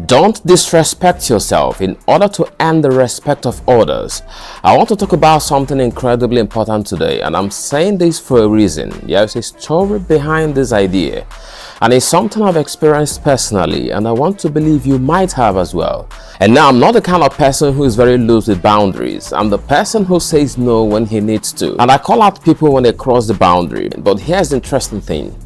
Don't disrespect yourself in order to earn the respect of others. I want to talk about something incredibly important today, and I'm saying this for a reason. There's a story behind this idea, and it's something I've experienced personally, and I want to believe you might have as well. And now, I'm not the kind of person who is very loose with boundaries. I'm the person who says no when he needs to, and I call out people when they cross the boundary. But here's the interesting thing.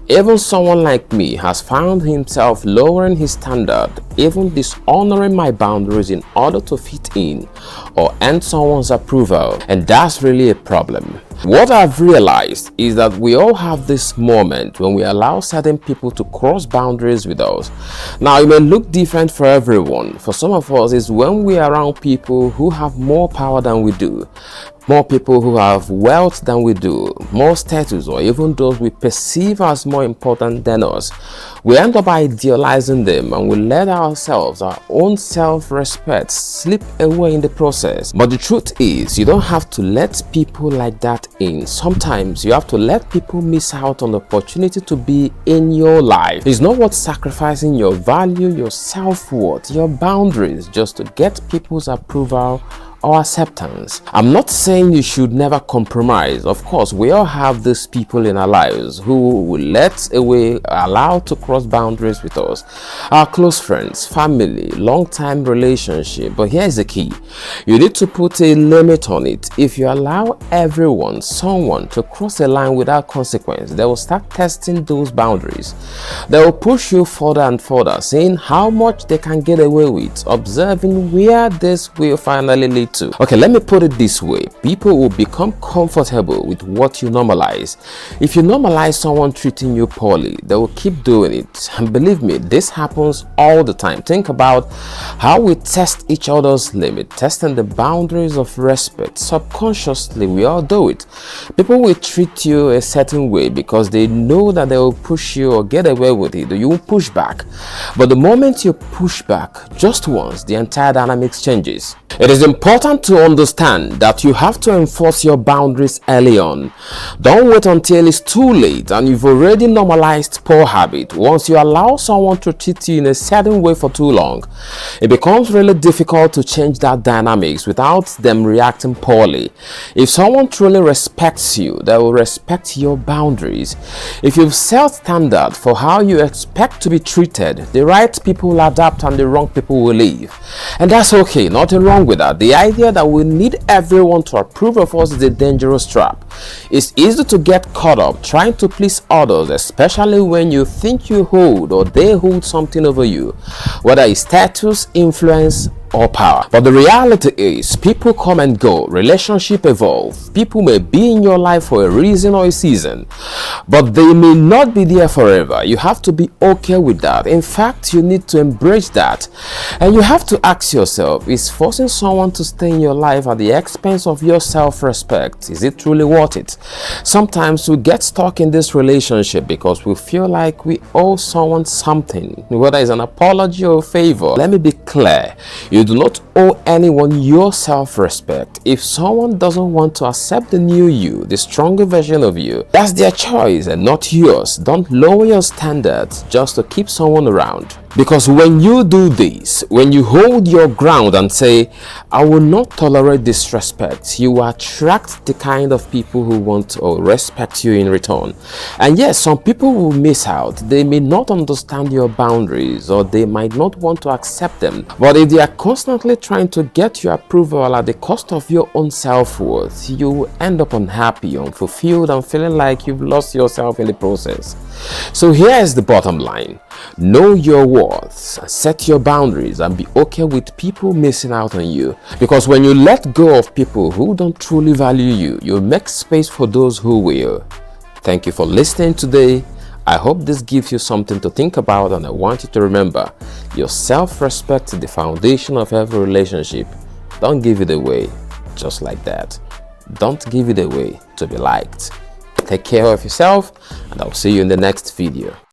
Even someone like me has found himself lowering his standard, even dishonoring my boundaries in order to fit in or earn someone's approval, and that's really a problem. What I've realized is that we all have this moment when we allow certain people to cross boundaries with us. Now, it may look different for everyone. For some of us, it's when we are around people who have more power than we do, more people who have wealth than we do, more status, or even those we perceive as more important than us. We end up idealizing them, and we let ourselves, our own self-respect, slip away in the process. But the truth is, you don't have to let people like that in. Sometimes you have to let people miss out on the opportunity to be in your life. It's not worth sacrificing your value, your self-worth, your boundaries just to get people's approval or acceptance. I'm not saying you should never compromise. Of course, we all have these people in our lives who will allow to cross boundaries with us. Our close friends, family, long-time relationship. But here's the key. You need to put a limit on it. If you allow someone to cross a line without consequence, they will start testing those boundaries. They will push you further and further, seeing how much they can get away with, observing where this will finally lead to. Okay, let me put it this way. People will become comfortable with what you normalize. If you normalize someone treating you poorly, they will keep doing it. And believe me, this happens all the time. Think about how we test each other's limit, testing the boundaries of respect. Subconsciously, we all do it. People will treat you a certain way because they know that they will push you or get away with it. You will push back. But the moment you push back just once, the entire dynamics changes. It is important to understand that you have to enforce your boundaries early on. Don't wait until it's too late and you've already normalized poor habit. Once you allow someone to treat you in a certain way for too long, it becomes really difficult to change that dynamics without them reacting poorly. If someone truly respects you, they will respect your boundaries. If you've set standard for how you expect to be treated, the right people will adapt and the wrong people will leave. And that's okay, nothing wrong with that. The idea that we need everyone to approve of us is a dangerous trap. It's easy to get caught up trying to please others, especially when you think you hold or they hold something over you, whether it's status, influence, or power. But the reality is, people come and go, relationships evolve. People may be in your life for a reason or a season, but they may not be there forever. You have to be okay with that. In fact, you need to embrace that. And you have to ask yourself, is forcing someone to stay in your life at the expense of your self-respect, is it truly worth it? Sometimes we get stuck in this relationship because we feel like we owe someone something, whether it's an apology or a favor. Let me be clear. You do not owe anyone your self-respect. If someone doesn't want to accept the new you, the stronger version of you, that's their choice and not yours. Don't lower your standards just to keep someone around. Because when you do this, when you hold your ground and say, I will not tolerate disrespect, you attract the kind of people who want or respect you in return. And yes, some people will miss out. They may not understand your boundaries or they might not want to accept them. But if they are constantly trying to get your approval at the cost of your own self-worth, you will end up unhappy, unfulfilled, and feeling like you've lost yourself in the process. So here is the bottom line. Know your worth, set your boundaries, and be okay with people missing out on you. Because when you let go of people who don't truly value you, you'll make space for those who will. Thank you for listening today. I hope this gives you something to think about, and I want you to remember, your self-respect is the foundation of every relationship. Don't give it away just like that. Don't give it away to be liked. Take care of yourself, and I'll see you in the next video.